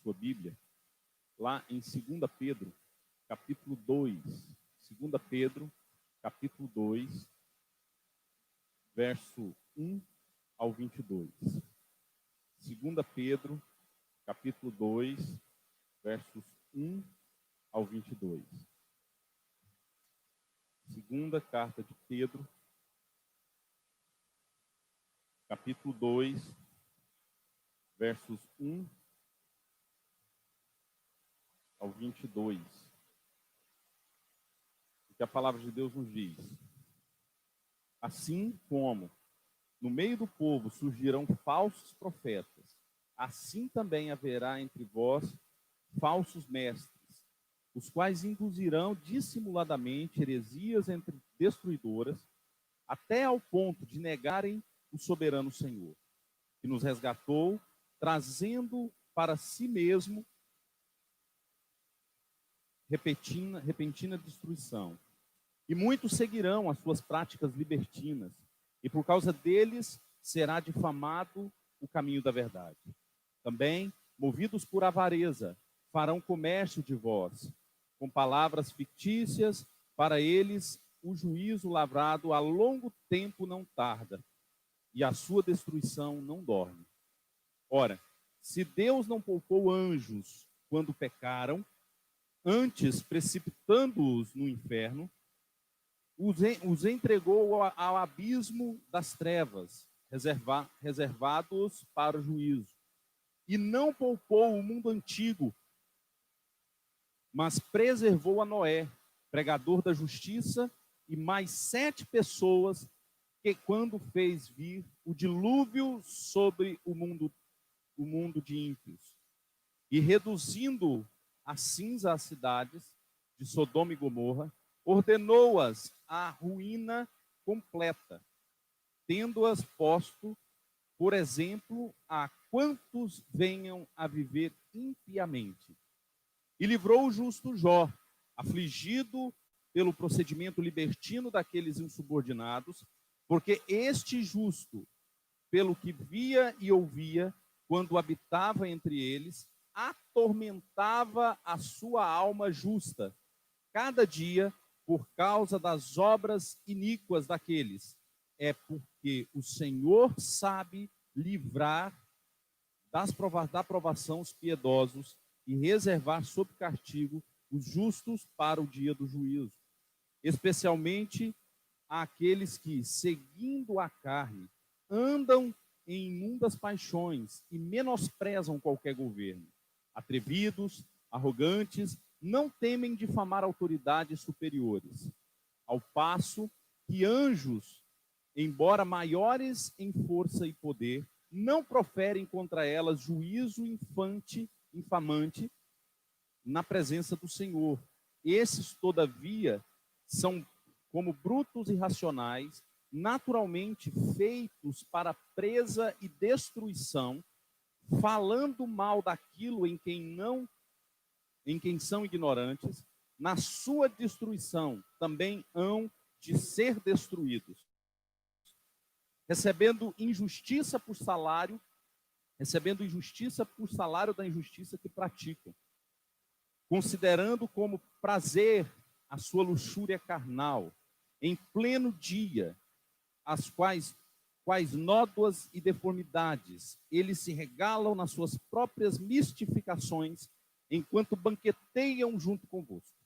sua Bíblia, lá em 2 Pedro, capítulo 2. 2 Pedro, capítulo 2, verso 1 ao 22. 2 Pedro, capítulo 2, versos 1 ao 22. Segunda carta de Pedro, capítulo 2, versos 1 ao 22. O que a palavra de Deus nos diz: assim como no meio do povo surgirão falsos profetas, assim também haverá entre vós falsos mestres, os quais induzirão dissimuladamente heresias entre destruidoras, até ao ponto de negarem o soberano Senhor, que nos resgatou, trazendo para si mesmo repentina destruição. E muitos seguirão as suas práticas libertinas, e por causa deles será difamado o caminho da verdade. Também, movidos por avareza, farão comércio de vós, com palavras fictícias, para eles o juízo lavrado a longo tempo não tarda, e a sua destruição não dorme. Ora, se Deus não poupou anjos quando pecaram, antes precipitando-os no inferno, os entregou ao abismo das trevas, reservados para o juízo. E não poupou o mundo antigo, mas preservou a Noé, pregador da justiça, e mais 7 pessoas, que quando fez vir o dilúvio sobre o mundo de ímpios, e reduzindo a cinza as cidades de Sodoma e Gomorra, ordenou-as à ruína completa, tendo-as posto, por exemplo, a quantos venham a viver impiamente. E livrou o justo Jó, afligido pelo procedimento libertino daqueles insubordinados, porque este justo, pelo que via e ouvia, quando habitava entre eles, atormentava a sua alma justa, cada dia, por causa das obras iníquas daqueles. É porque o Senhor sabe livrar da provação os piedosos e reservar sob castigo os justos para o dia do juízo, especialmente àqueles que, seguindo a carne, andam em imundas paixões e menosprezam qualquer governo. Atrevidos, arrogantes, não temem difamar autoridades superiores, ao passo que anjos, embora maiores em força e poder, não proferem contra elas juízo infamante na presença do Senhor. Esses, todavia, são como brutos e irracionais, naturalmente feitos para presa e destruição, falando mal daquilo em quem são ignorantes, na sua destruição também hão de ser destruídos, recebendo injustiça por salário da injustiça que praticam, considerando como prazer a sua luxúria carnal, em pleno dia, as quais nódoas e deformidades, eles se regalam nas suas próprias mistificações, enquanto banqueteiam junto convosco,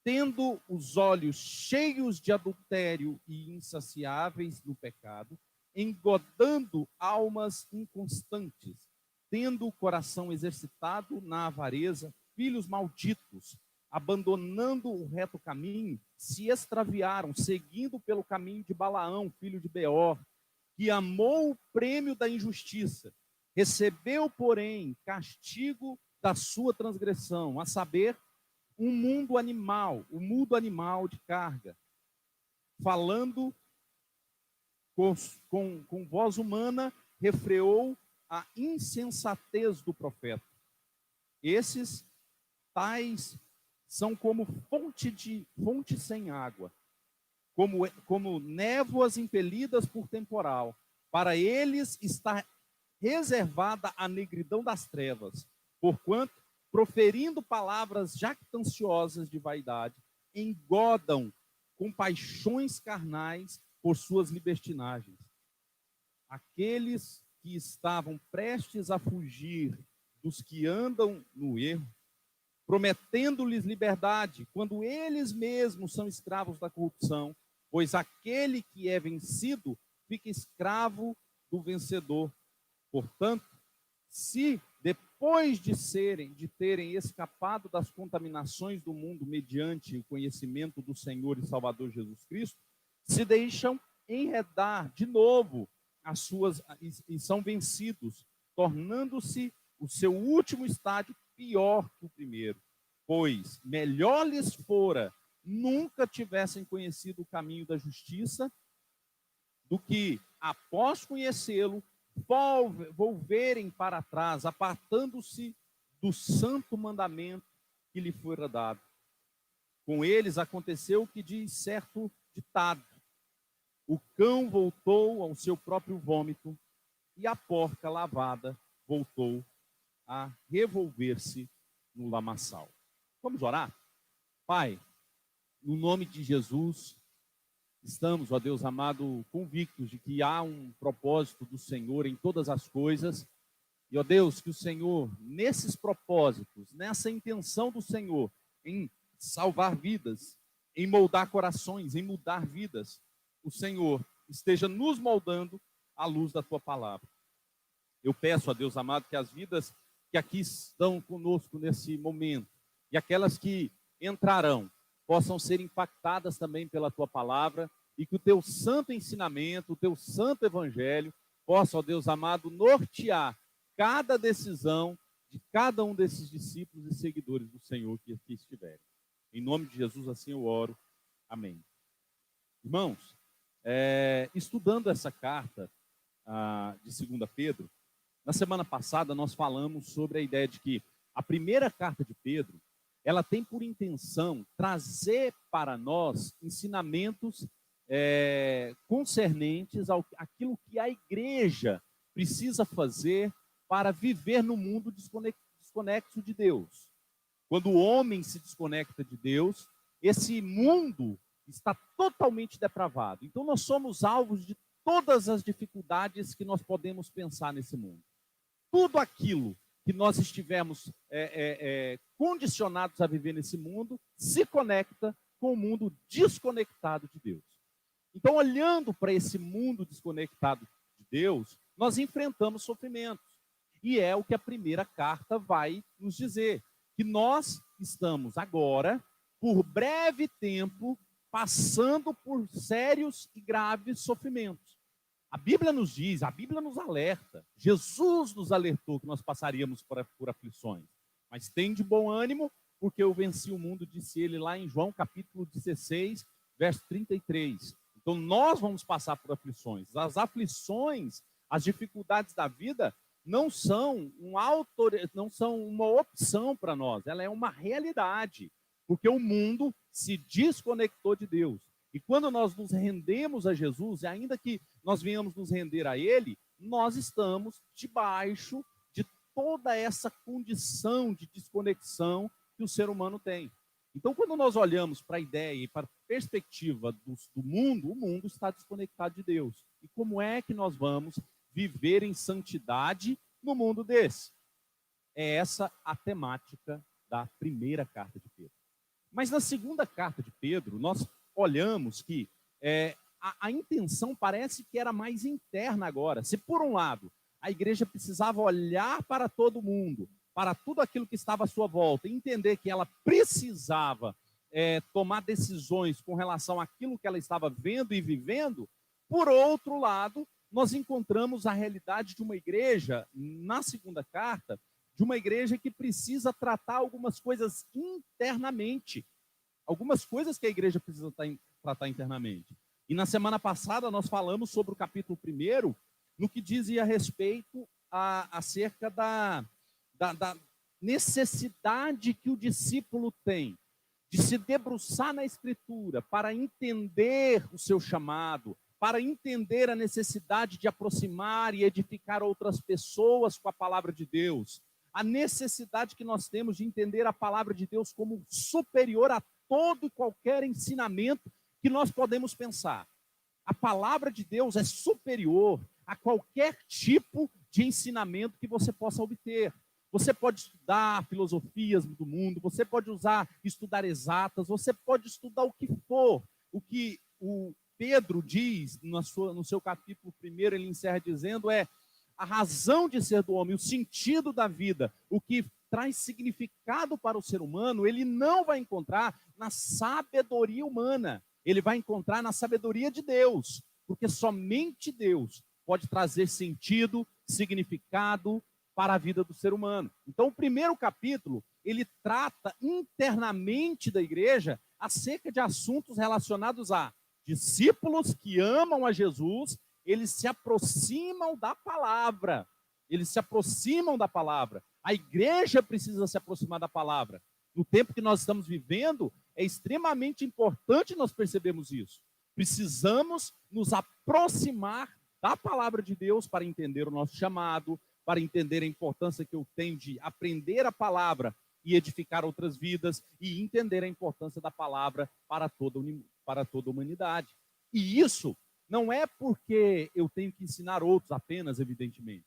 tendo os olhos cheios de adultério e insaciáveis no pecado, engodando almas inconstantes, tendo o coração exercitado na avareza, filhos malditos, abandonando o reto caminho, se extraviaram, seguindo pelo caminho de Balaão, filho de Beor, que amou o prêmio da injustiça, recebeu, porém, castigo da sua transgressão, a saber, o mundo animal de carga, falando com voz humana, refreou a insensatez do profeta. Esses tais são como fonte sem água, como névoas impelidas por temporal. Para eles está reservada a negridão das trevas, porquanto, proferindo palavras jactanciosas de vaidade, engodam com paixões carnais por suas libertinagens. Aqueles que estavam prestes a fugir dos que andam no erro, prometendo-lhes liberdade, quando eles mesmos são escravos da corrupção, pois aquele que é vencido fica escravo do vencedor. Portanto, se depois de terem escapado das contaminações do mundo mediante o conhecimento do Senhor e Salvador Jesus Cristo, se deixam enredar de novo e são vencidos, tornando-se o seu último estágio pior que o primeiro, pois melhor lhes fora nunca tivessem conhecido o caminho da justiça do que, após conhecê-lo, volverem para trás, apartando-se do santo mandamento que lhe fora dado. Com eles aconteceu o que diz certo ditado: o cão voltou ao seu próprio vômito e a porca lavada voltou a revolver-se no lamaçal. Vamos orar? Pai, no nome de Jesus, estamos, ó Deus amado, convictos de que há um propósito do Senhor em todas as coisas. E, ó Deus, que o Senhor, nesses propósitos, nessa intenção do Senhor, em salvar vidas, em moldar corações, em mudar vidas, o Senhor esteja nos moldando à luz da Tua palavra. Eu peço, ó Deus amado, que as vidas que aqui estão conosco nesse momento, e aquelas que entrarão, possam ser impactadas também pela Tua palavra, e que o Teu santo ensinamento, o Teu santo evangelho, possa, ó Deus amado, nortear cada decisão de cada um desses discípulos e seguidores do Senhor que aqui estiverem. Em nome de Jesus, assim eu oro. Amém. Irmãos, estudando essa carta de 2 Pedro, na semana passada nós falamos sobre a ideia de que a primeira carta de Pedro, ela tem por intenção trazer para nós ensinamentos concernentes àquilo que a igreja precisa fazer para viver no mundo desconexo de Deus. Quando o homem se desconecta de Deus, esse mundo está totalmente depravado. Então nós somos alvos de todas as dificuldades que nós podemos pensar nesse mundo. Tudo aquilo que nós estivermos condicionados a viver nesse mundo se conecta com o mundo desconectado de Deus. Então, olhando para esse mundo desconectado de Deus, nós enfrentamos sofrimentos. E é o que a primeira carta vai nos dizer, que nós estamos agora, por breve tempo, passando por sérios e graves sofrimentos. A Bíblia nos diz, a Bíblia nos alerta, Jesus nos alertou que nós passaríamos por aflições. Mas tem de bom ânimo, porque eu venci o mundo, disse ele lá em João capítulo 16, verso 33. Então nós vamos passar por aflições. As aflições, as dificuldades da vida não são uma opção para nós, ela é uma realidade, porque o mundo se desconectou de Deus. E quando nós nos rendemos a Jesus, e ainda que nós venhamos nos render a Ele, nós estamos debaixo de toda essa condição de desconexão que o ser humano tem. Então, quando nós olhamos para a ideia e para a perspectiva do mundo, o mundo está desconectado de Deus. E como é que nós vamos viver em santidade no mundo desse? É essa a temática da primeira carta de Pedro. Mas na segunda carta de Pedro, nós olhamos que a intenção parece que era mais interna agora. Se por um lado a igreja precisava olhar para todo mundo, para tudo aquilo que estava à sua volta, e entender que ela precisava tomar decisões com relação àquilo que ela estava vendo e vivendo, por outro lado, nós encontramos a realidade de uma igreja, na segunda carta, de uma igreja que precisa tratar algumas coisas internamente, algumas coisas que a igreja precisa tratar internamente. E na semana passada nós falamos sobre o capítulo 1, no que dizia a respeito acerca da necessidade que o discípulo tem de se debruçar na Escritura para entender o seu chamado, para entender a necessidade de aproximar e edificar outras pessoas com a palavra de Deus. a necessidade que nós temos de entender a palavra de Deus como superior a todo e qualquer ensinamento que nós podemos pensar. A palavra de Deus é superior a qualquer tipo de ensinamento que você possa obter. Você pode estudar filosofias do mundo, você pode estudar exatas, você pode estudar o que for. O que o Pedro diz no seu capítulo 1, ele encerra dizendo a razão de ser do homem, o sentido da vida, o que traz significado para o ser humano, ele não vai encontrar na sabedoria humana, ele vai encontrar na sabedoria de Deus, porque somente Deus pode trazer sentido, significado para a vida do ser humano. Então, o primeiro capítulo, ele trata internamente da igreja acerca de assuntos relacionados a discípulos que amam a Jesus, eles se aproximam da palavra. Eles se aproximam da palavra. A igreja precisa se aproximar da palavra. No tempo que nós estamos vivendo, é extremamente importante nós percebermos isso. Precisamos nos aproximar da palavra de Deus para entender o nosso chamado, para entender a importância que eu tenho de aprender a palavra e edificar outras vidas, e entender a importância da palavra para toda a humanidade. E isso não é porque eu tenho que ensinar outros apenas, evidentemente.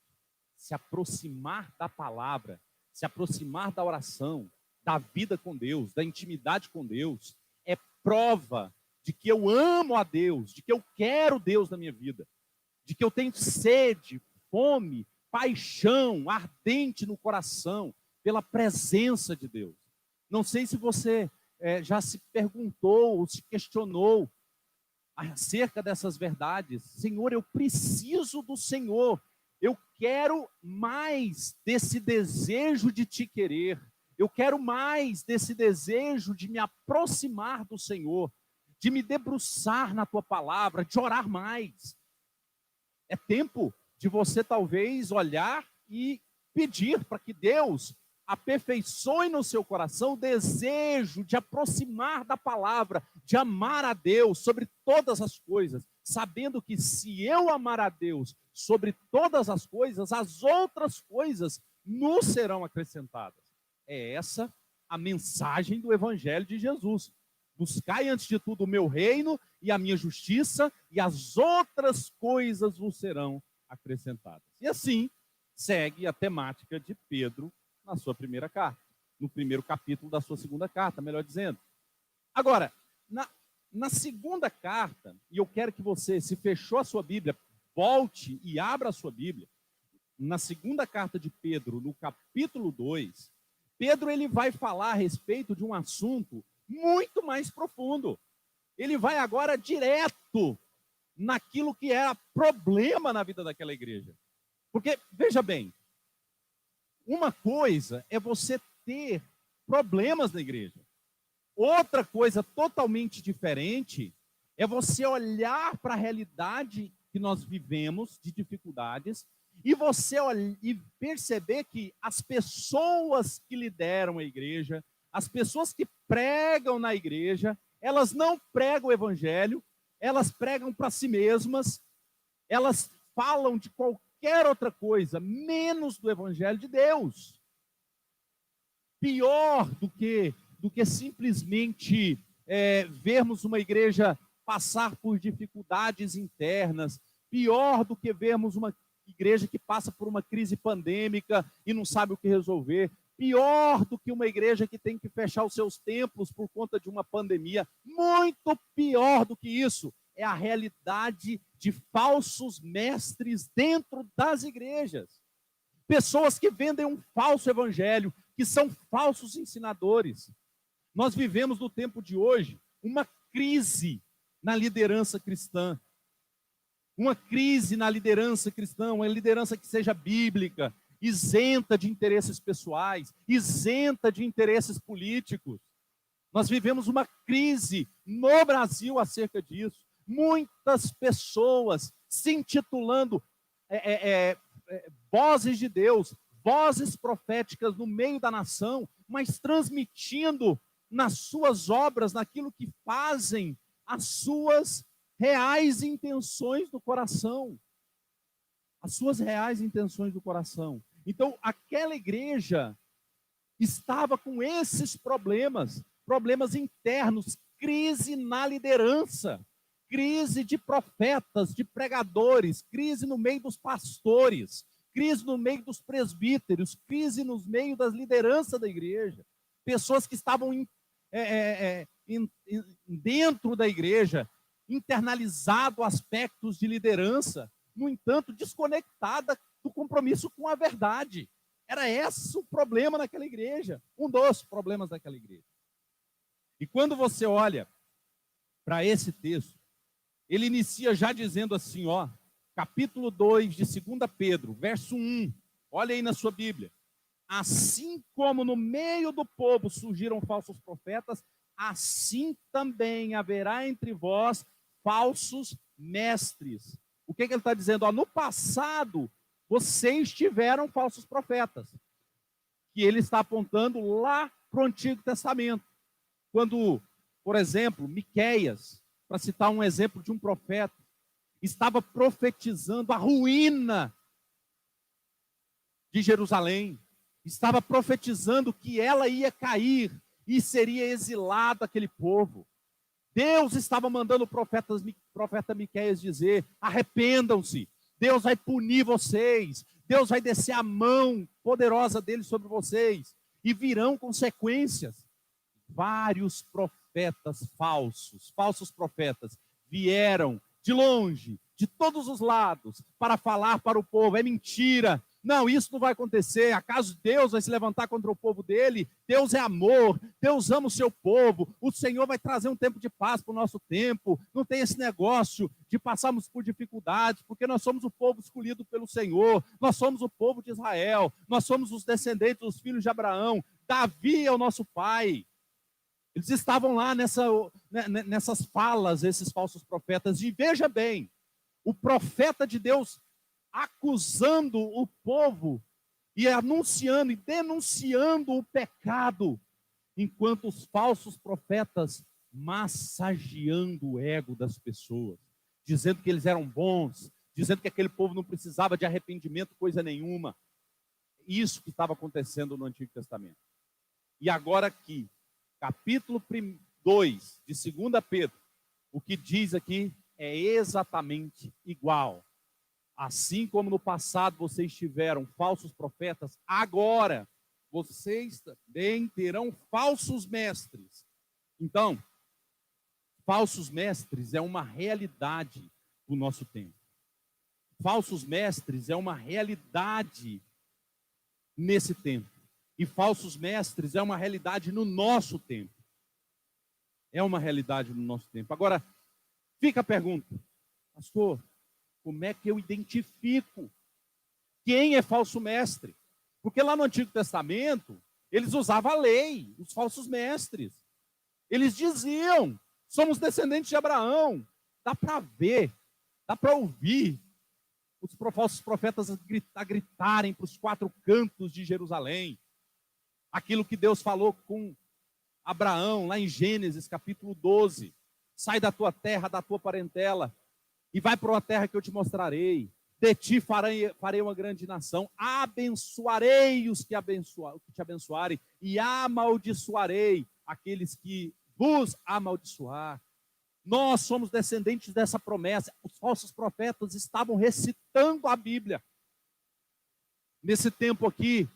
Se aproximar da palavra, se aproximar da oração, da vida com Deus, da intimidade com Deus, é prova de que eu amo a Deus, de que eu quero Deus na minha vida, de que eu tenho sede, fome, paixão ardente no coração pela presença de Deus. Não sei se você já se perguntou ou se questionou acerca dessas verdades. Senhor, eu preciso do Senhor. Eu quero mais desse desejo de te querer. Eu quero mais desse desejo de me aproximar do Senhor, de me debruçar na tua palavra, de orar mais. É tempo de você talvez olhar e pedir para que Deus aperfeiçoe no seu coração o desejo de aproximar da palavra, de amar a Deus sobre todas as coisas, sabendo que se eu amar a Deus sobre todas as coisas, as outras coisas nos serão acrescentadas. É essa a mensagem do Evangelho de Jesus. Buscai antes de tudo o meu reino e a minha justiça, e as outras coisas vos serão acrescentadas. E assim segue a temática de Pedro na sua primeira carta, no primeiro capítulo da sua segunda carta, melhor dizendo. Agora, na segunda carta, e eu quero que você, se fechou a sua Bíblia, volte e abra a sua Bíblia. Na segunda carta de Pedro, no capítulo 2, Pedro ele vai falar a respeito de um assunto muito mais profundo. Ele vai agora direto naquilo que era problema na vida daquela igreja. Porque, veja bem, uma coisa é você ter problemas na igreja. Outra coisa totalmente diferente é você olhar para a realidade que nós vivemos de dificuldades e você e perceber que as pessoas que lideram a igreja, as pessoas que pregam na igreja, elas não pregam o evangelho, elas pregam para si mesmas, elas falam de qualquer outra coisa, menos do evangelho de Deus. Pior do que simplesmente vermos uma igreja passar por dificuldades internas, pior do que vermos uma igreja que passa por uma crise pandêmica e não sabe o que resolver, pior do que uma igreja que tem que fechar os seus templos por conta de uma pandemia, muito pior do que isso é a realidade de falsos mestres dentro das igrejas. Pessoas que vendem um falso evangelho, que são falsos ensinadores. Nós vivemos no tempo de hoje uma crise na liderança cristã. Uma crise na liderança cristã, uma liderança que seja bíblica, isenta de interesses pessoais, isenta de interesses políticos. Nós vivemos uma crise no Brasil acerca disso. Muitas pessoas se intitulando vozes de Deus, vozes proféticas no meio da nação, mas transmitindo nas suas obras, naquilo que fazem, as suas reais intenções do coração. As suas reais intenções do coração. Então, aquela igreja estava com esses problemas internos, crise na liderança, crise de profetas, de pregadores, crise no meio dos pastores, crise no meio dos presbíteros, crise no meio das lideranças da igreja, pessoas que estavam dentro da igreja, internalizado aspectos de liderança, no entanto, desconectada do compromisso com a verdade. Era esse o problema naquela igreja, um dos problemas daquela igreja. E quando você olha para esse texto, ele inicia já dizendo assim, ó, capítulo 2 de 2 Pedro, verso 1, olha aí na sua Bíblia. Assim como no meio do povo surgiram falsos profetas, assim também haverá entre vós falsos mestres. O que ele está dizendo? Ó, no passado, vocês tiveram falsos profetas, que ele está apontando lá para o Antigo Testamento. Quando, por exemplo, Miqueias, para citar um exemplo de um profeta, estava profetizando a ruína de Jerusalém, estava profetizando que ela ia cair e seria exilado aquele povo. Deus estava mandando o profeta Miqueias dizer: arrependam-se, Deus vai punir vocês, Deus vai descer a mão poderosa dele sobre vocês, e virão consequências. Vários profetas falsos profetas, vieram de longe, de todos os lados, para falar para o povo: é mentira, não, isso não vai acontecer. Acaso Deus vai se levantar contra o povo dele? Deus é amor, Deus ama o seu povo, o Senhor vai trazer um tempo de paz para o nosso tempo. Não tem esse negócio de passarmos por dificuldades, porque nós somos o povo escolhido pelo Senhor, nós somos o povo de Israel, nós somos os descendentes dos filhos de Abraão, Davi é o nosso pai. Eles estavam lá nessas falas, esses falsos profetas, e veja bem, o profeta de Deus acusando o povo e anunciando e denunciando o pecado, enquanto os falsos profetas massageando o ego das pessoas, dizendo que eles eram bons, dizendo que aquele povo não precisava de arrependimento, coisa nenhuma. Isso que estava acontecendo no Antigo Testamento. E agora aqui, capítulo 2 de 2 Pedro, o que diz aqui é exatamente igual. Assim como no passado vocês tiveram falsos profetas, agora vocês também terão falsos mestres. Então, falsos mestres é uma realidade do nosso tempo. Falsos mestres é uma realidade nesse tempo. E falsos mestres é uma realidade no nosso tempo. É uma realidade no nosso tempo. Agora, fica a pergunta: pastor, como é que eu identifico quem é falso mestre? Porque lá no Antigo Testamento, eles usavam a lei, os falsos mestres. Eles diziam: somos descendentes de Abraão. Dá para ver, dá para ouvir os falsos profetas a gritarem para os 4 cantos de Jerusalém aquilo que Deus falou com Abraão, lá em Gênesis, capítulo 12. Sai da tua terra, da tua parentela, e vai para uma terra que eu te mostrarei. De ti farei uma grande nação. Abençoarei os que te abençoarem, e amaldiçoarei aqueles que vos amaldiçoar. Nós somos descendentes dessa promessa. Os falsos profetas estavam recitando a Bíblia. Nesse tempo aqui,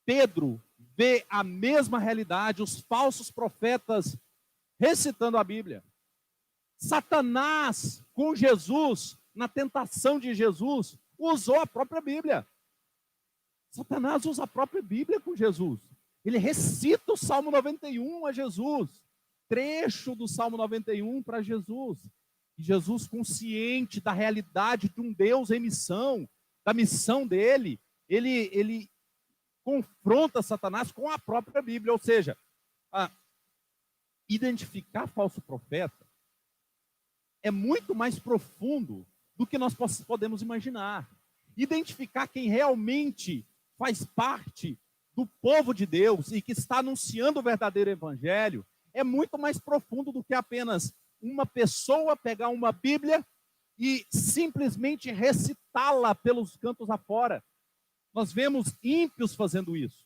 Pedro vê a mesma realidade, os falsos profetas recitando a Bíblia. Satanás, com Jesus, na tentação de Jesus, usou a própria Bíblia. Satanás usa a própria Bíblia com Jesus. Ele recita o Salmo 91 a Jesus, trecho do Salmo 91 para Jesus. E Jesus, consciente da realidade de um Deus em missão, da missão dele, ele confronta Satanás com a própria Bíblia. Ou seja, identificar falso profeta é muito mais profundo do que nós podemos imaginar. Identificar quem realmente faz parte do povo de Deus e que está anunciando o verdadeiro evangelho é muito mais profundo do que apenas uma pessoa pegar uma Bíblia e simplesmente recitá-la pelos cantos afora. Nós vemos ímpios fazendo isso.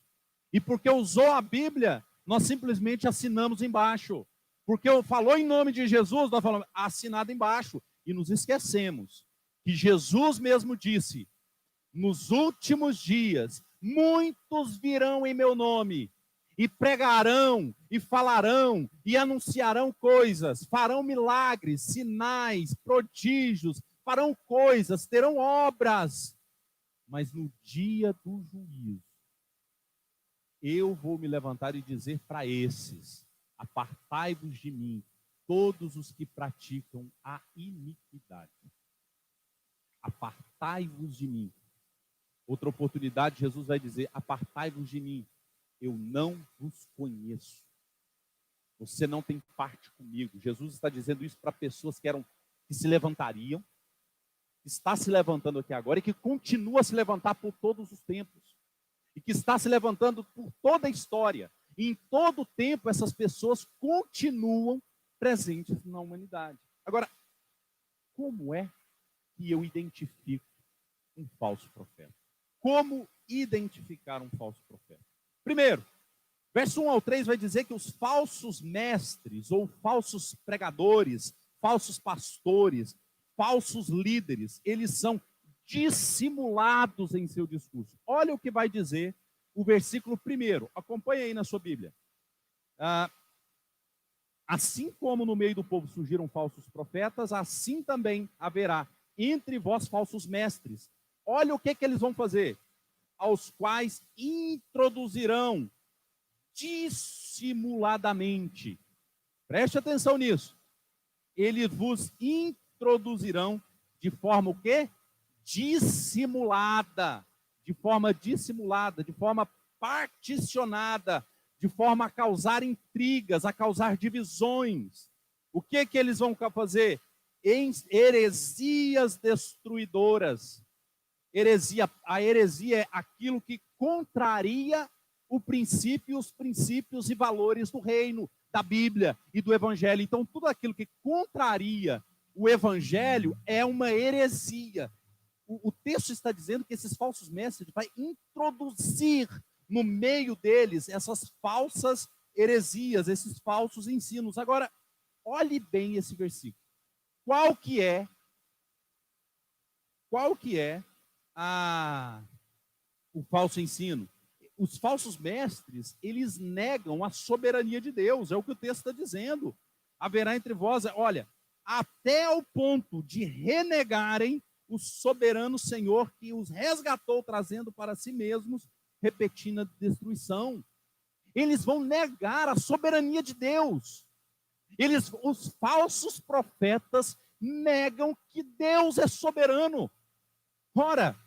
E porque usou a Bíblia, nós simplesmente assinamos embaixo. Porque falou em nome de Jesus, nós falamos assinado embaixo. E nos esquecemos que Jesus mesmo disse: nos últimos dias, muitos virão em meu nome, e pregarão, e falarão, e anunciarão coisas, farão milagres, sinais, prodígios, farão coisas, terão obras. Mas no dia do juízo, eu vou me levantar e dizer para esses: apartai-vos de mim, todos os que praticam a iniquidade. Apartai-vos de mim. Outra oportunidade, Jesus vai dizer: apartai-vos de mim, eu não vos conheço. Você não tem parte comigo. Jesus está dizendo isso para pessoas que se levantariam, que está se levantando aqui agora e que continua a se levantar por todos os tempos. E que está se levantando por toda a história. E em todo o tempo essas pessoas continuam presentes na humanidade. Agora, como é que eu identifico um falso profeta? Como identificar um falso profeta? Primeiro, verso 1 ao 3 vai dizer que os falsos mestres, ou falsos pregadores, falsos pastores, falsos líderes, eles são dissimulados em seu discurso. Olha o que vai dizer o versículo 1. Acompanhe aí na sua Bíblia. Assim como no meio do povo surgiram falsos profetas, assim também haverá entre vós falsos mestres. Olha o que eles vão fazer. Aos quais introduzirão dissimuladamente. Preste atenção nisso. Eles vos introduzirão de forma o quê? Dissimulada. De forma dissimulada, de forma particionada, de forma a causar intrigas, a causar divisões. O que eles vão fazer? Heresias destruidoras. A heresia é aquilo que contraria os princípios e valores do reino, da Bíblia e do Evangelho. Então, tudo aquilo que contraria o Evangelho é uma heresia. O texto está dizendo que esses falsos mestres vai introduzir no meio deles essas falsas heresias, esses falsos ensinos. Agora, olhe bem esse versículo. Qual que é o falso ensino? Os falsos mestres, eles negam a soberania de Deus, é o que o texto está dizendo. Haverá entre vós, olha, até o ponto de renegarem o soberano Senhor que os resgatou, trazendo para si mesmos repetindo a destruição. Eles vão negar a soberania de Deus. Os falsos profetas negam que Deus é soberano. Ora,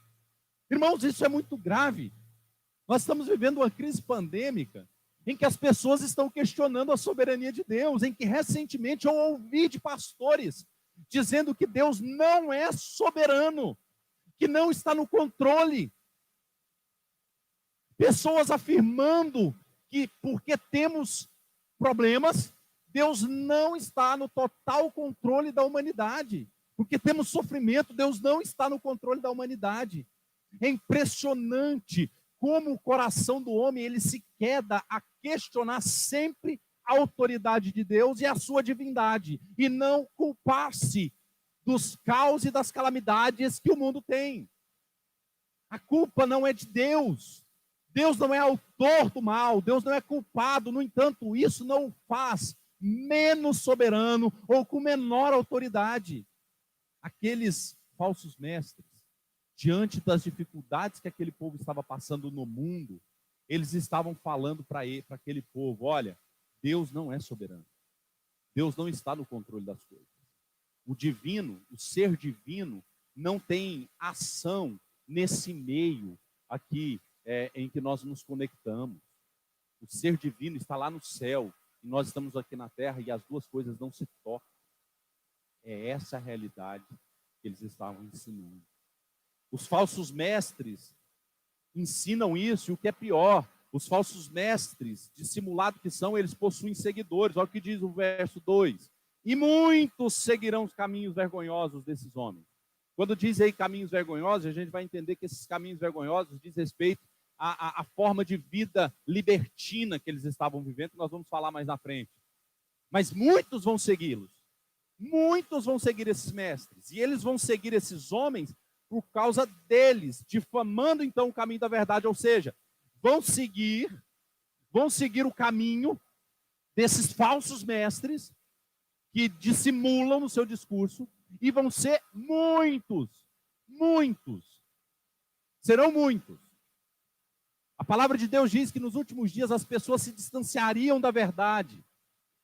irmãos, isso é muito grave. Nós estamos vivendo uma crise pandêmica em que as pessoas estão questionando a soberania de Deus, em que recentemente eu ouvi de pastores dizendo que Deus não é soberano, que não está no controle. Pessoas afirmando que porque temos problemas, Deus não está no total controle da humanidade. Porque temos sofrimento, Deus não está no controle da humanidade. É impressionante como o coração do homem ele se queda a questionar sempre a autoridade de Deus e a sua divindade, e não culpar-se dos caos e das calamidades que o mundo tem. A culpa não é de Deus. Deus não é autor do mal, Deus não é culpado. No entanto, isso não o faz menos soberano ou com menor autoridade. Aqueles falsos mestres, diante das dificuldades que aquele povo estava passando no mundo, eles estavam falando para aquele povo: olha, Deus não é soberano. Deus não está no controle das coisas. O divino, o ser divino, não tem ação nesse meio aqui em que nós nos conectamos. O ser divino está lá no céu e nós estamos aqui na terra e as duas coisas não se tocam. É essa a realidade que eles estavam ensinando. Os falsos mestres ensinam isso, e o que é pior, os falsos mestres, dissimulados que são, eles possuem seguidores. Olha o que diz o verso 2. E muitos seguirão os caminhos vergonhosos desses homens. Quando diz aí caminhos vergonhosos, a gente vai entender que esses caminhos vergonhosos diz respeito à forma de vida libertina que eles estavam vivendo, que nós vamos falar mais na frente. Mas muitos vão segui-los. Muitos vão seguir esses mestres. E eles vão seguir esses homens por causa deles, difamando então o caminho da verdade. Ou seja, vão seguir o caminho desses falsos mestres que dissimulam no seu discurso, e vão ser muitos. Serão muitos. A palavra de Deus diz que nos últimos dias as pessoas se distanciariam da verdade,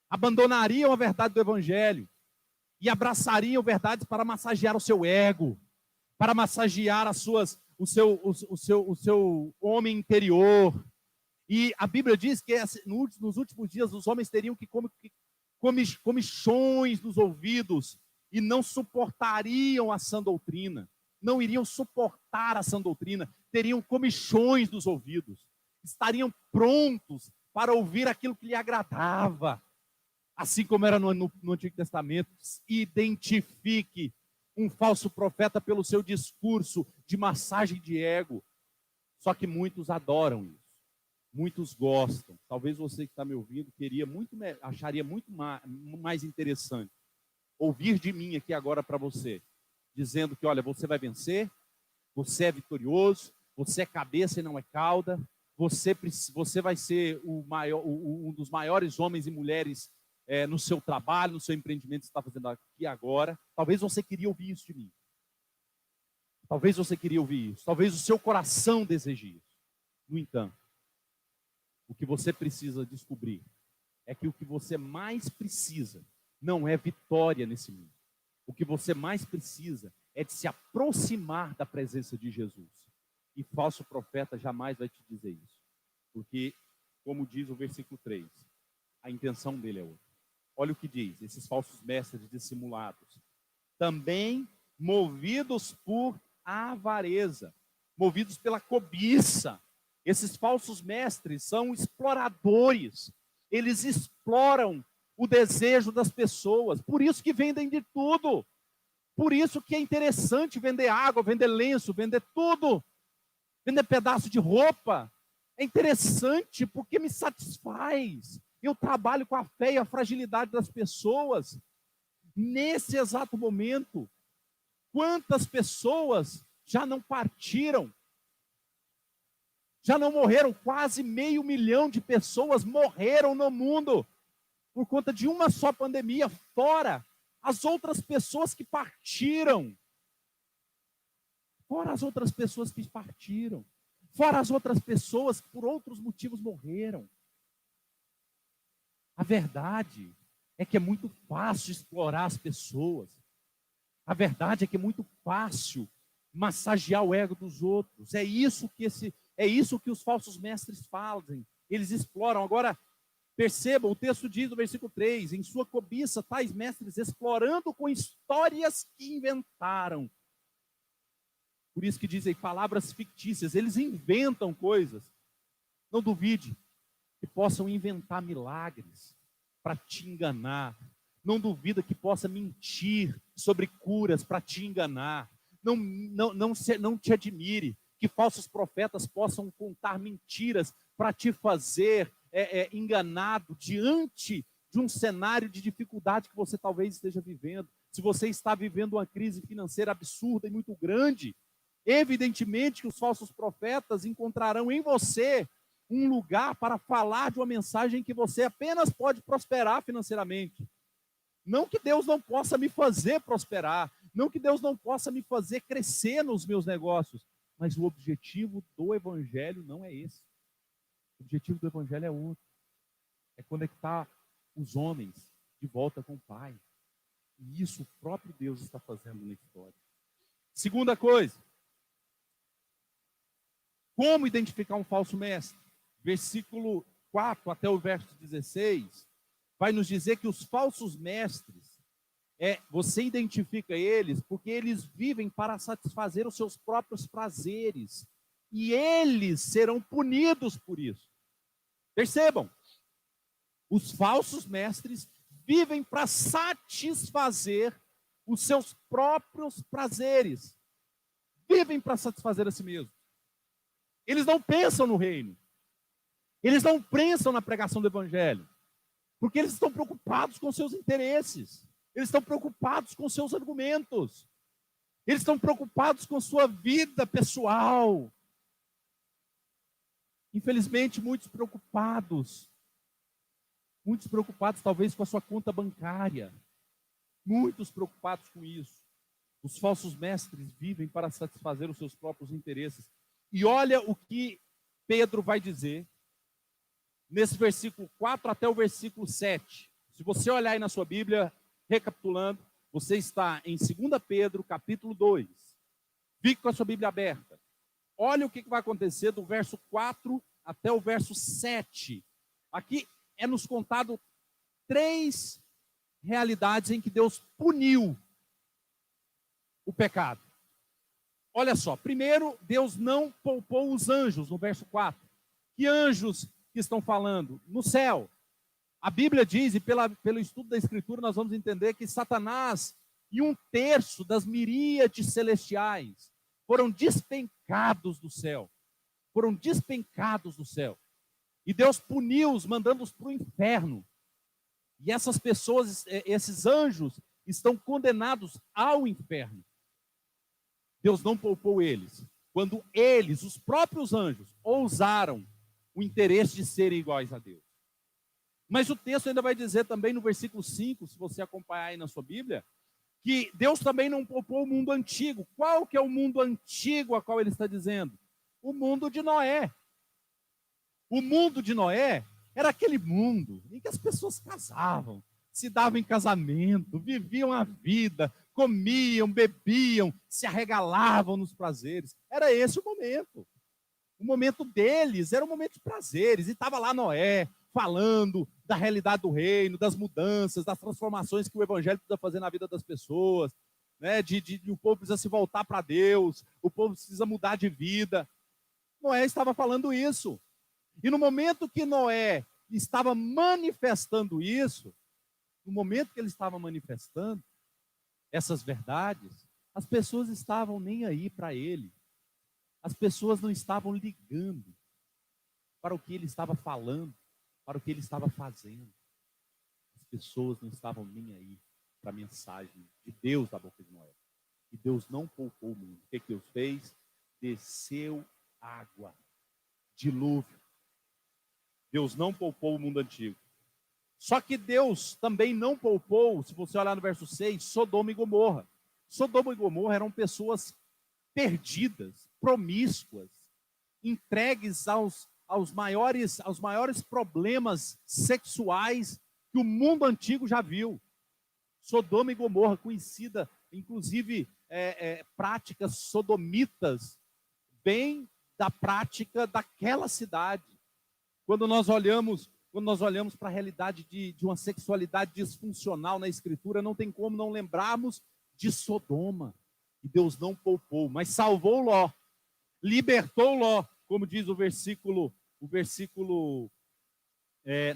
abandonariam a verdade do evangelho e abraçariam verdades para massagear o seu ego, para massagear o seu homem interior. E a Bíblia diz que nos últimos dias os homens teriam que comichões nos ouvidos e não suportariam a sã doutrina. Não iriam suportar a sã doutrina, teriam comichões nos ouvidos, estariam prontos para ouvir aquilo que lhe agradava. Assim como era no Antigo Testamento. Identifique um falso profeta pelo seu discurso de massagem de ego. Só que muitos adoram isso. Muitos gostam. Talvez você que está me ouvindo acharia muito mais interessante ouvir de mim aqui agora para você, dizendo que, olha, você vai vencer, você é vitorioso, você é cabeça e não é cauda, você vai ser um dos maiores homens e mulheres no seu trabalho, no seu empreendimento que você está fazendo aqui agora. Talvez você queria ouvir isso de mim. Talvez você queria ouvir isso. Talvez o seu coração deseje isso. No entanto, o que você precisa descobrir é que o que você mais precisa não é vitória nesse mundo. O que você mais precisa é de se aproximar da presença de Jesus. E falso profeta jamais vai te dizer isso. Porque, como diz o versículo 3, a intenção dele é outra. Olha o que diz, esses falsos mestres dissimulados. Também movidos por avareza, movidos pela cobiça. Esses falsos mestres são exploradores. Eles exploram o desejo das pessoas. Por isso que vendem de tudo. Por isso que é interessante vender água, vender lenço, vender tudo. Vender pedaço de roupa. É interessante porque me satisfaz. Eu trabalho com a fé e a fragilidade das pessoas. Nesse exato momento, quantas pessoas já não partiram? Já não morreram? Quase 500 mil de pessoas morreram no mundo por conta de uma só pandemia, fora as outras pessoas que partiram. Fora as outras pessoas que partiram. Fora as outras pessoas que por outros motivos morreram. A verdade é que é muito fácil explorar as pessoas. A verdade é que é muito fácil massagear o ego dos outros. É isso que os falsos mestres fazem. Eles exploram. Agora, percebam, o texto diz no versículo 3, em sua cobiça, tais mestres explorando com histórias que inventaram. Por isso que dizem palavras fictícias, eles inventam coisas. Não duvide que possam inventar milagres para te enganar. Não duvida que possa mentir sobre curas para te enganar. Não te admire que falsos profetas possam contar mentiras para te fazer enganado diante de um cenário de dificuldade que você talvez esteja vivendo. Se você está vivendo uma crise financeira absurda e muito grande, evidentemente que os falsos profetas encontrarão em você um lugar para falar de uma mensagem que você apenas pode prosperar financeiramente. Não que Deus não possa me fazer prosperar, não que Deus não possa me fazer crescer nos meus negócios, mas o objetivo do evangelho não é esse. O objetivo do evangelho é outro. É conectar os homens de volta com o Pai. E isso o próprio Deus está fazendo na história. Segunda coisa. Como identificar um falso mestre? Versículo 4 até o verso 16, vai nos dizer que os falsos mestres, você identifica eles porque eles vivem para satisfazer os seus próprios prazeres. E eles serão punidos por isso. Percebam, os falsos mestres vivem para satisfazer os seus próprios prazeres. Vivem para satisfazer a si mesmos. Eles não pensam no reino. Eles não pensam na pregação do evangelho. Porque eles estão preocupados com seus interesses. Eles estão preocupados com seus argumentos. Eles estão preocupados com sua vida pessoal. Infelizmente, muitos preocupados talvez com a sua conta bancária. Muitos preocupados com isso. Os falsos mestres vivem para satisfazer os seus próprios interesses. E olha o que Pedro vai dizer nesse versículo 4 até o versículo 7. Se você olhar aí na sua Bíblia, recapitulando, você está em 2 Pedro, capítulo 2. Fique com a sua Bíblia aberta. Olha o que vai acontecer do verso 4 até o verso 7. Aqui é nos contado 3 realidades em que Deus puniu o pecado. Olha só, primeiro, Deus não poupou os anjos, no verso 4. Que anjos que estão falando? No céu. A Bíblia diz, e pelo estudo da Escritura nós vamos entender que Satanás e 1/3 das miríades celestiais foram despencados do céu. Foram despencados do céu. E Deus puniu-os, mandando-os para o inferno. E essas pessoas, esses anjos, estão condenados ao inferno. Deus não poupou eles. Quando eles, os próprios anjos, ousaram o interesse de serem iguais a Deus. Mas o texto ainda vai dizer também no versículo 5, se você acompanhar aí na sua Bíblia, que Deus também não poupou o mundo antigo. Qual que é o mundo antigo a qual ele está dizendo? O mundo de Noé. O mundo de Noé era aquele mundo em que as pessoas casavam, se davam em casamento, viviam a vida, comiam, bebiam, se arregalavam nos prazeres. Era esse o momento. O momento deles era um momento de prazeres. E estava lá Noé falando da realidade do reino, das mudanças, das transformações que o evangelho precisa fazer na vida das pessoas, né? O povo precisa se voltar para Deus, o povo precisa mudar de vida. Noé estava falando isso. E no momento que Noé estava manifestando isso, no momento que ele estava manifestando essas verdades, as pessoas estavam nem aí para ele. As pessoas não estavam ligando para o que ele estava falando, para o que ele estava fazendo. As pessoas não estavam nem aí para a mensagem de Deus da boca de Noé. E Deus não poupou o mundo. O que Deus fez? Desceu água, dilúvio. Deus não poupou o mundo antigo. Só que Deus também não poupou, se você olhar no verso 6, Sodoma e Gomorra. Sodoma e Gomorra eram pessoas perdidas, promíscuas, entregues aos maiores problemas sexuais que o mundo antigo já viu. Sodoma e Gomorra, conhecida, inclusive, práticas sodomitas, bem da prática daquela cidade. Quando nós olhamos para a realidade de uma sexualidade disfuncional na Escritura, não tem como não lembrarmos de Sodoma. E Deus não poupou, mas salvou Ló, libertou Ló, como diz o versículo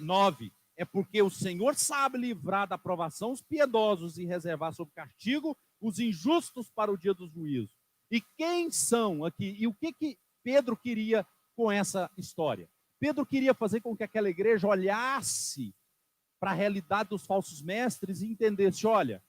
9. É porque o Senhor sabe livrar da provação os piedosos e reservar sob castigo os injustos para o dia do juízo. E quem são aqui? E o que Pedro queria com essa história? Pedro queria fazer com que aquela igreja olhasse para a realidade dos falsos mestres e entendesse, olha,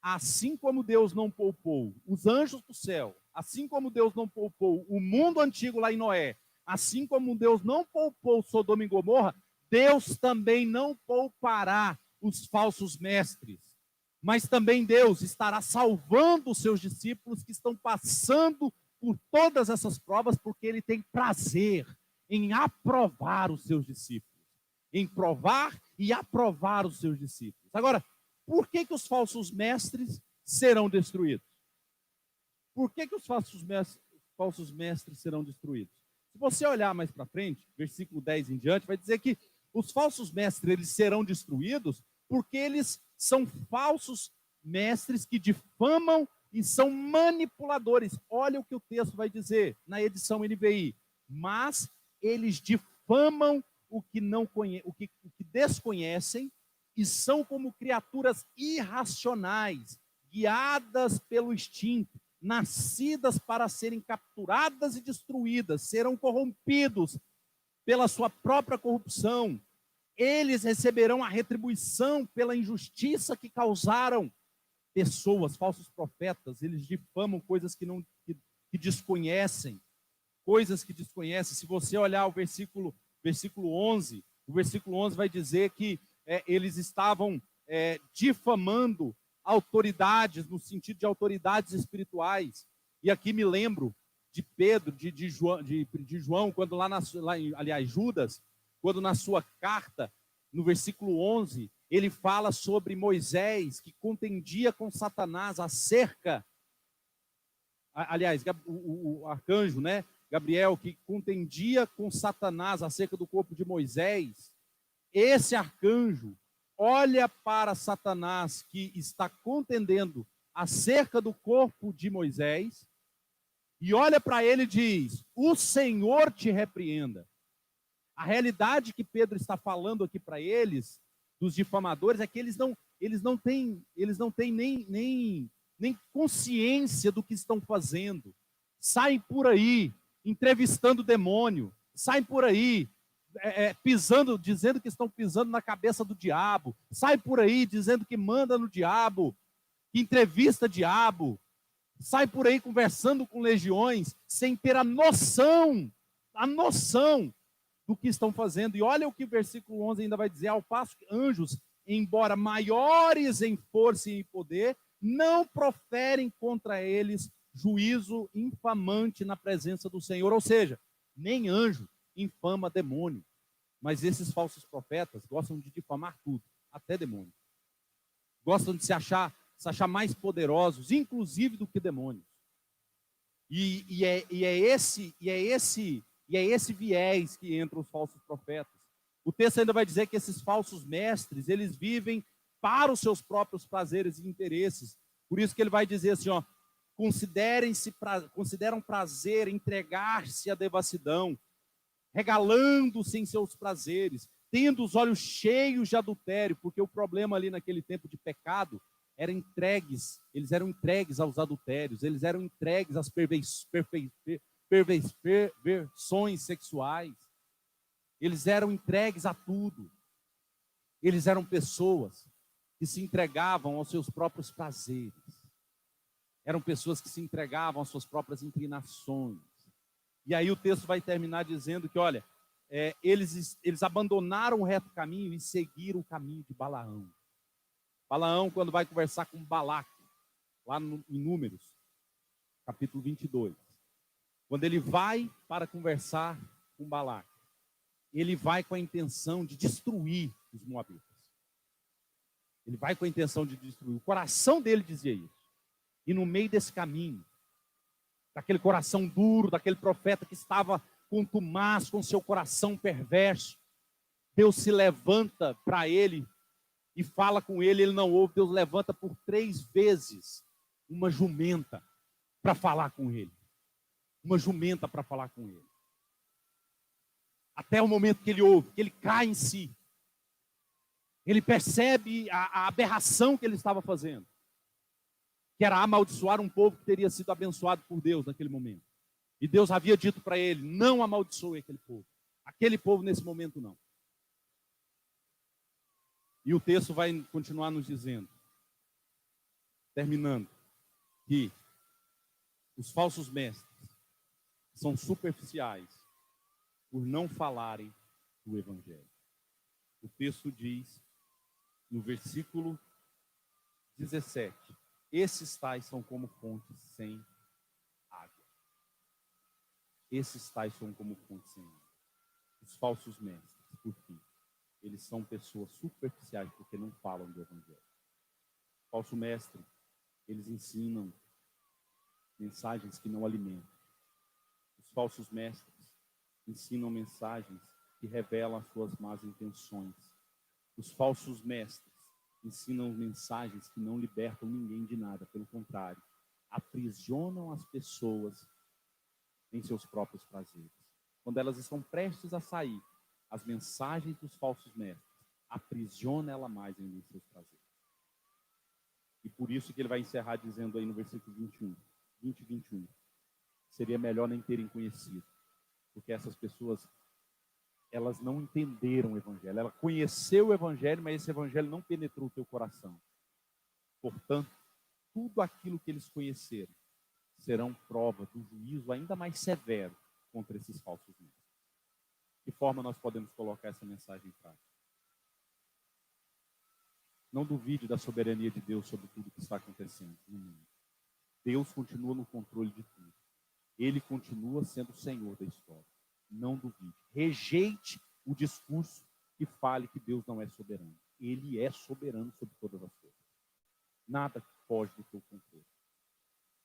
assim como Deus não poupou os anjos do céu, assim como Deus não poupou o mundo antigo lá em Noé, assim como Deus não poupou Sodoma e Gomorra, Deus também não poupará os falsos mestres. Mas também Deus estará salvando os seus discípulos que estão passando por todas essas provas, porque Ele tem prazer em aprovar os seus discípulos, em provar e aprovar os seus discípulos. Agora, por que os falsos mestres serão destruídos? Por que os falsos mestres serão destruídos? Se você olhar mais para frente, versículo 10 em diante, vai dizer que os falsos mestres eles serão destruídos porque eles são falsos mestres que difamam e são manipuladores. Olha o que o texto vai dizer na edição NVI. Mas eles difamam o que desconhecem e são como criaturas irracionais, guiadas pelo instinto, nascidas para serem capturadas e destruídas, serão corrompidos pela sua própria corrupção. Eles receberão a retribuição pela injustiça que causaram. Pessoas, falsos profetas, eles difamam coisas que desconhecem, coisas que desconhecem. Se você olhar o versículo 11, o versículo 11 vai dizer que eles estavam difamando autoridades, no sentido de autoridades espirituais. E aqui me lembro de Pedro, de João, quando aliás, Judas, quando na sua carta, no versículo 11, ele fala sobre Moisés, que contendia com Satanás acerca, aliás, o arcanjo, né, Gabriel, que contendia com Satanás acerca do corpo de Moisés. Esse arcanjo olha para Satanás, que está contendendo acerca do corpo de Moisés, e olha para ele e diz: o Senhor te repreenda. A realidade que Pedro está falando aqui para eles, dos difamadores, é que eles não têm nem consciência do que estão fazendo. Saem por aí entrevistando o demônio, saem por aí pisando, dizendo que estão pisando na cabeça do diabo, saem por aí dizendo que manda no diabo, que entrevista diabo, sai por aí conversando com legiões, sem ter a noção do que estão fazendo. E olha o que o versículo 11 ainda vai dizer: ao passo que anjos, embora maiores em força e em poder, não proferem contra eles juízo infamante na presença do Senhor. Ou seja, nem anjo infama demônio, mas esses falsos profetas gostam de difamar tudo, até demônio. Gostam de se achar mais poderosos, inclusive do que demônios. E é esse viés que entra os falsos profetas. O texto ainda vai dizer que esses falsos mestres, eles vivem para os seus próprios prazeres e interesses. Por isso que ele vai dizer assim, ó: consideram prazer entregar-se à devassidão, regalando-se em seus prazeres, tendo os olhos cheios de adultério, porque o problema ali naquele tempo de pecado eles eram entregues aos adultérios, eles eram entregues às perversões sexuais, eles eram entregues a tudo. Eles eram pessoas que se entregavam aos seus próprios prazeres, eram pessoas que se entregavam às suas próprias inclinações. E aí o texto vai terminar dizendo que, olha, eles abandonaram o reto caminho e seguiram o caminho de Balaão. Balaão, quando vai conversar com Balaque, lá em Números, capítulo 22, quando ele vai para conversar com Balaque, ele vai com a intenção de destruir os moabitas. Ele vai com a intenção de destruir. O coração dele dizia isso. E no meio desse caminho, daquele coração duro, daquele profeta que estava contumaz, com seu coração perverso, Deus se levanta para ele e fala com ele, ele não ouve. Deus levanta por 3 vezes uma jumenta para falar com ele. Uma jumenta para falar com ele. Até o momento que ele ouve, que ele cai em si. Ele percebe a aberração que ele estava fazendo, que era amaldiçoar um povo que teria sido abençoado por Deus naquele momento. E Deus havia dito para ele: não amaldiçoe aquele povo. Aquele povo nesse momento não. E o texto vai continuar nos dizendo, terminando, que os falsos mestres são superficiais por não falarem do Evangelho. O texto diz, no versículo 17, esses tais são como fontes sem água. Esses tais são como fontes sem água. Os falsos mestres, por fim, eles são pessoas superficiais porque não falam do Evangelho. O falso mestre, eles ensinam mensagens que não alimentam. Os falsos mestres ensinam mensagens que revelam as suas más intenções. Os falsos mestres ensinam mensagens que não libertam ninguém de nada, pelo contrário, aprisionam as pessoas em seus próprios prazeres. Quando elas estão prestes a sair, as mensagens dos falsos mestres aprisionam ela mais ainda em seus prazeres. E por isso que ele vai encerrar dizendo aí no versículo 20 e 21, seria melhor nem terem conhecido, porque essas pessoas, elas não entenderam o evangelho. Ela conheceu o evangelho, mas esse evangelho não penetrou o teu coração. Portanto, tudo aquilo que eles conheceram serão prova do juízo ainda mais severo contra esses falsos mestres. De que forma nós podemos colocar essa mensagem em prática? Não duvide da soberania de Deus sobre tudo que está acontecendo no mundo. Deus continua no controle de tudo. Ele continua sendo o Senhor da história. Não duvide. Rejeite o discurso que fale que Deus não é soberano. Ele é soberano sobre todas as coisas. Nada foge do teu controle.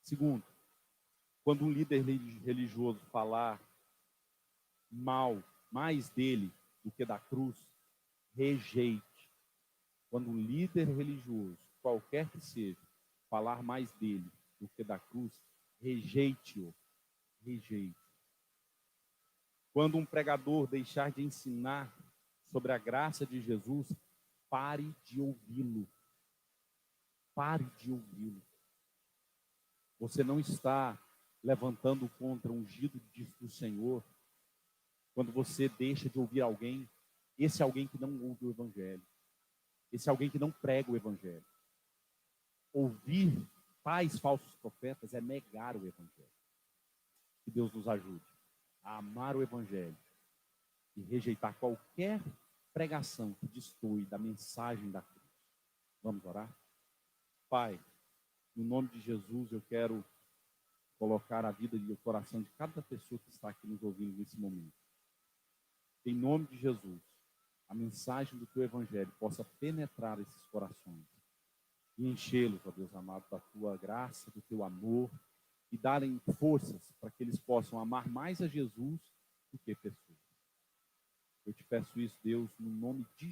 Segundo, quando um líder religioso falar mal, mais dele do que da cruz, rejeite. Quando um líder religioso, qualquer que seja, falar mais dele do que da cruz, rejeite-o. Rejeite. Quando um pregador deixar de ensinar sobre a graça de Jesus, pare de ouvi-lo. Pare de ouvi-lo. Você não está levantando contra o ungido do Senhor quando você deixa de ouvir alguém. Esse é alguém que não ouve o evangelho. Esse é alguém que não prega o evangelho. Ouvir tais falsos profetas é negar o evangelho. Que Deus nos ajude a amar o evangelho e rejeitar qualquer pregação que destoe da mensagem da cruz. Vamos orar? Pai, no nome de Jesus, eu quero colocar a vida e o coração de cada pessoa que está aqui nos ouvindo nesse momento. Em nome de Jesus, a mensagem do teu evangelho possa penetrar esses corações e enchê-los, ó Deus amado, da tua graça, do teu amor e darem forças para que eles possam amar mais a Jesus do que pessoas. Eu te peço isso, Deus, no nome de